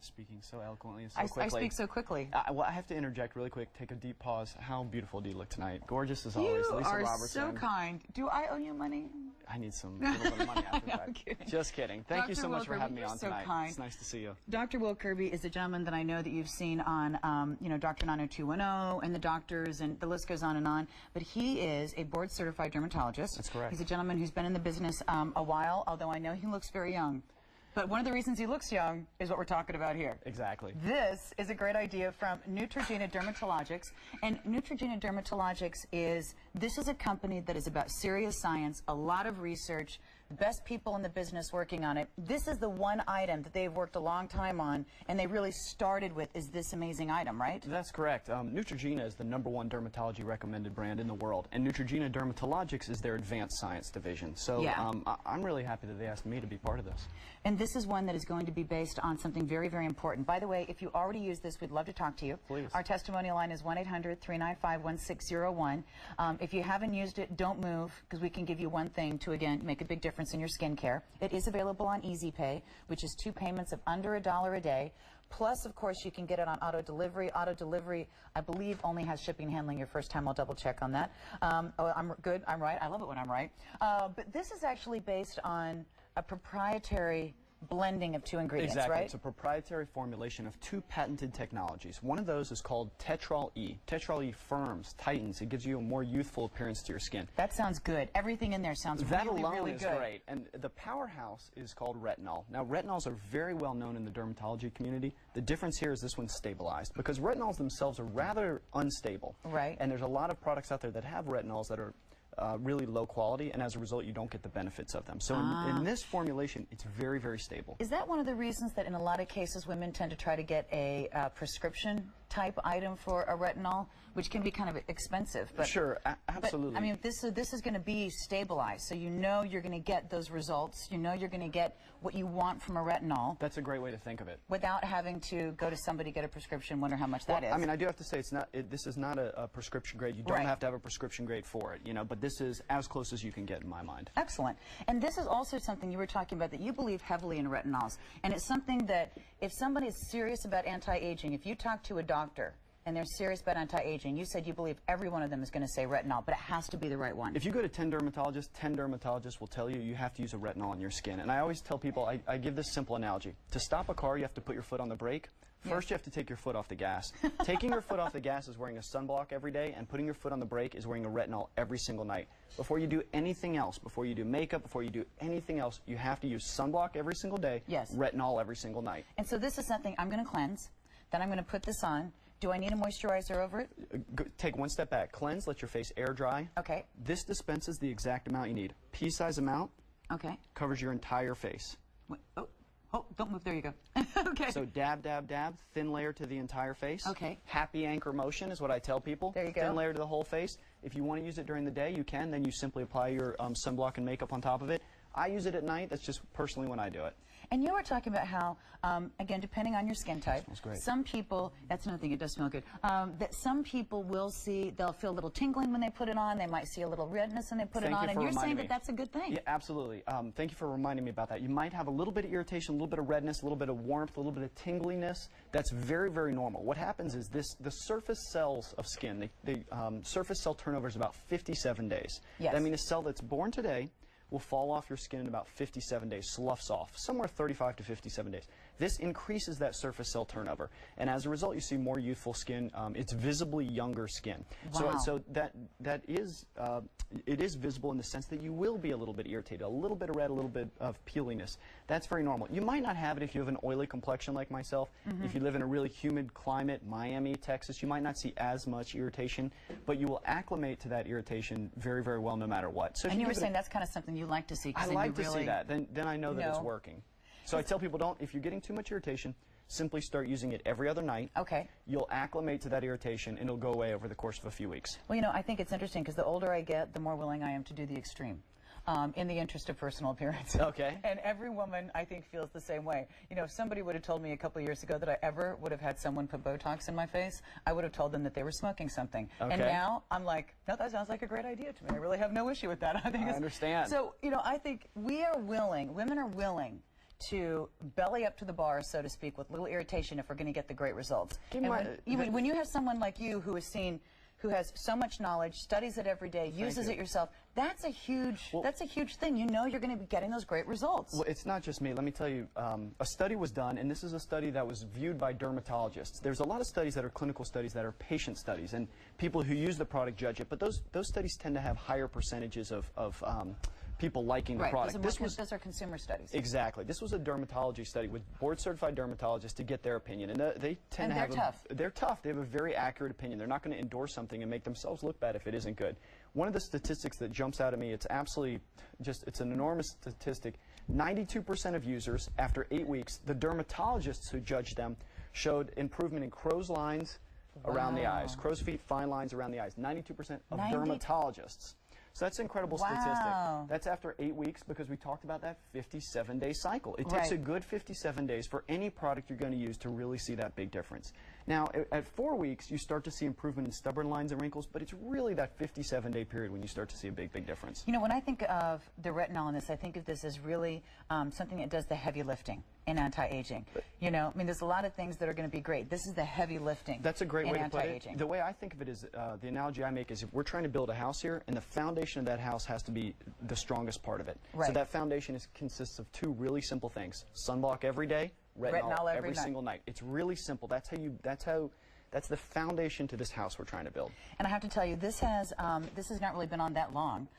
Speaking so eloquently and so quickly. I speak so quickly. Well, I have to interject really quick, take a deep pause. How beautiful do you look tonight? Gorgeous as always. You Lisa are Robertson. so kind. Do I owe you money? I need some little bit of money after that. Kidding. Just kidding. Thank you so much for having me on so tonight. Kind. It's nice to see you. Dr. Will Kirby is a gentleman that I know that you've seen on, Dr. 90210 and the doctors, and the list goes on and on. But he is a board-certified dermatologist. That's correct. He's a gentleman who's been in the business a while, although I know he looks very young. But one of the reasons he looks young is what we're talking about here. Exactly. This is a great idea from Neutrogena Dermatologics. And Neutrogena Dermatologics is a company that is about serious science, a lot of research, the best people in the business working on it. This is the one item that they've worked a long time on, and they really started with is this amazing item, right? That's correct. Neutrogena is the #1 dermatology recommended brand in the world, and Neutrogena Dermatologics is their advanced science division. So yeah. I'm really happy that they asked me to be part of this. And this is one that is going to be based on something very, very important. By the way, if you already use this, we'd love to talk to you. Please. Our testimonial line is 1-800-395-1601. If you haven't used it, don't move, because we can give you one thing to, again, make a big difference in your skincare. It is available on Easy Pay, which is 2 payments of under $1 a day. Plus, of course, you can get it on auto delivery. Auto delivery, I believe, only has shipping and handling your first time. I'll double check on that. Oh, I'm good. I'm right. I love it when I'm right. But this is actually based on a proprietary blending of 2 ingredients, exactly. right? It's a proprietary formulation of 2 patented technologies. One of those is called Tetrol E. Tetrol E firms, tightens. It gives you a more youthful appearance to your skin. That sounds good. Everything in there sounds that really, alone really is good. great. And the powerhouse is called retinol. Now, retinols are very well known in the dermatology community. The difference here is this one's stabilized, because retinols themselves are rather unstable. Right. And there's a lot of products out there that have retinols that are really low quality, and as a result, you don't get the benefits of them. So in this formulation, it's very, very stable. Is that one of the reasons that in a lot of cases women tend to try to get a prescription type item for a retinol, which can be kind of expensive? But, sure, absolutely. But, I mean, this is going to be stabilized, so you know you're going to get those results. You know you're going to get what you want from a retinol. That's a great way to think of it. Without having to go to somebody, get a prescription, wonder how much that is. I mean, I do have to say, this is not a prescription grade. You don't have to have a prescription grade for it, but this is as close as you can get in my mind. Excellent. And this is also something you were talking about, that you believe heavily in retinols. And it's something that if somebody is serious about anti-aging, if you talk to a doctor and they're serious about anti-aging, you said you believe every one of them is going to say retinol, but it has to be the right one. If you go to 10 dermatologists will tell you you have to use a retinol on your skin. And I always tell people, I give this simple analogy. To stop a car, you have to put your foot on the brake. First, you have to take your foot off the gas. Taking your foot off the gas is wearing a sunblock every day, and putting your foot on the brake is wearing a retinol every single night. Before you do anything else, before you do makeup, before you do anything else, you have to use sunblock every single day, retinol every single night. And so this is something I'm going to cleanse, then I'm going to put this on. Do I need a moisturizer over it? Take one step back. Cleanse, let your face air dry. Okay. This dispenses the exact amount you need. Pea-size amount. Okay. Covers your entire face. Wait, oh, don't move. There you go. Okay. So dab, dab, dab, thin layer to the entire face. Okay. Happy anchor motion is what I tell people. There you go. Thin layer to the whole face. If you want to use it during the day, you can. Then you simply apply your sunblock and makeup on top of it. I use it at night. That's just personally when I do it. And you were talking about how, again, depending on your skin type, smells great. Some people, that's another thing, it does smell good, that some people will see, they'll feel a little tingling when they put it on, they might see a little redness when they put it on, and you're saying that that's a good thing. Yeah, absolutely. Thank you for reminding me about that. You might have a little bit of irritation, a little bit of redness, a little bit of warmth, a little bit of tingliness. That's very, very normal. What happens is the surface cells of skin, surface cell turnover is about 57 days. Yes. That means a cell that's born today will fall off your skin in about 57 days, sloughs off, somewhere 35 to 57 days. This increases that surface cell turnover, and as a result, you see more youthful skin. It's visibly younger skin. Wow. So it is visible in the sense that you will be a little bit irritated, a little bit of red, a little bit of peeliness. That's very normal. You might not have it if you have an oily complexion like myself. If you live in a really humid climate, Miami, Texas, you might not see as much irritation, but you will acclimate to that irritation very, very well no matter what. So and you were saying that's kind of something you like to see. I like to see that. Then I know that it's working. So I tell people, if you're getting too much irritation, simply start using it every other night. Okay. You'll acclimate to that irritation, and it'll go away over the course of a few weeks. Well, I think it's interesting because the older I get, the more willing I am to do the extreme. In the interest of personal appearance. Okay. And every woman, I think, feels the same way. If somebody would have told me a couple of years ago that I ever would have had someone put Botox in my face, I would have told them that they were smoking something. Okay. And now I'm like, no, that sounds like a great idea to me. I really have no issue with that. I understand. So, I think we are willing, women are willing to belly up to the bar, so to speak, with little irritation if we're going to get the great results. Keep in mind, When you have someone like you who has so much knowledge, studies it every day, uses it yourself, that's a huge thing. You know you're going to be getting those great results. Well, it's not just me. Let me tell you, a study was done, and this is a study that was viewed by dermatologists. There's a lot of studies that are clinical studies that are patient studies, and people who use the product judge it, but those studies tend to have higher percentages of people liking the product. Those are consumer studies. Exactly. This was a dermatology study with board-certified dermatologists to get their opinion, and they tend to have tough. They're tough. They have a very accurate opinion. They're not going to endorse something and make themselves look bad if it isn't good. One of the statistics that jumps out at me, it's absolutely it's an enormous statistic. 92% of users after 8 weeks, the dermatologists who judged them showed improvement in crow's lines around the eyes, crow's feet, fine lines around the eyes. 92% of dermatologists. So that's an incredible statistic. That's after 8 weeks, because we talked about that 57-day cycle. It takes a good 57 days for any product you're going to use to really see that big difference. Now, at 4 weeks, you start to see improvement in stubborn lines and wrinkles, but it's really that 57-day period when you start to see a big difference. You know, when I think of the retinol in this, I think of this as really something that does the heavy lifting in anti-aging. You know, I mean, there's a lot of things that are going to be great. This is the heavy lifting. That's a great way to put it. The way I think of it is, the analogy I make is, if we're trying to build a house here, and the foundation of that house has to be the strongest part of it. So that foundation consists of two really simple things: sunblock every day, retinol every single night. It's really simple. That's the foundation to this house we're trying to build. And I have to tell you, this has not really been on that long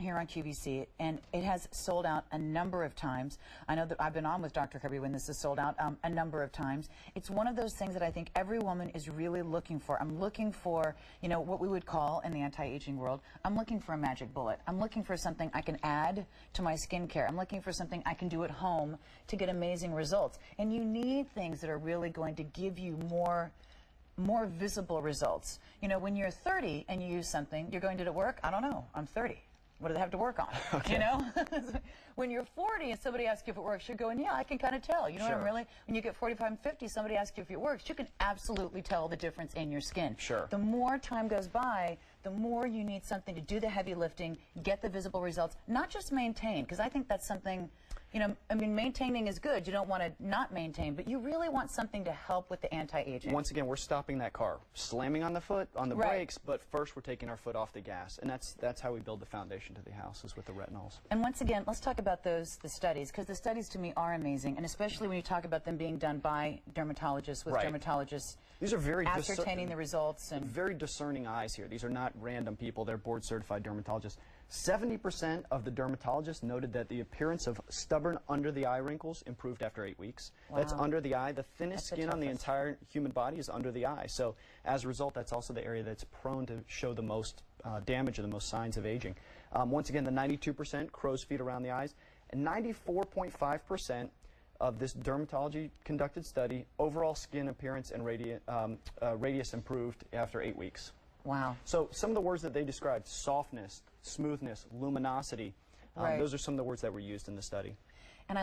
here on QVC, and it has sold out a number of times. I know that I've been on with Dr. Kirby when this has sold out a number of times. It's one of those things that I think every woman is really looking for. I'm looking for, you know, what we would call in the anti-aging world, I'm looking for a magic bullet. I'm looking for something I can add to my skincare. I'm looking for something I can do at home to get amazing results. And you need things that are really going to give you more visible results. You know, when you're 30 and you use something, you're going, did it work? I don't know. I'm 30. What do they have to work on? You know? When you're 40 and somebody asks you if it works, you're going, yeah, I can kind of tell. You know what I'm really? When you get 45 and 50, somebody asks you if it works, you can absolutely tell the difference in your skin. The more time goes by, the more you need something to do the heavy lifting, get the visible results, not just maintain, because I think that's something, you know, I mean, maintaining is good. You don't want to not maintain, but you really want something to help with the anti-aging. Once again, we're stopping that car, slamming on the brakes, but first we're taking our foot off the gas, and that's how we build the foundation to the house, is with the retinols. And once again, let's talk about the studies, because the studies to me are amazing, and especially when you talk about them being done by dermatologists, with dermatologists. These are very ascertaining the results and very discerning eyes here. These are not random people. They're board-certified dermatologists. 70% of the dermatologists noted that the appearance of stubborn under-the-eye wrinkles improved after 8 weeks. That's under the eye. The thinnest skin on the entire human body is under the eye. So as a result, that's also the area that's prone to show the most damage or the most signs of aging. Once again, the 92% crow's feet around the eyes, and 94.5% of this dermatology-conducted study, overall skin appearance and radius improved after 8 weeks. Wow. So some of the words that they described: softness, smoothness, luminosity, those are some of the words that were used in the study.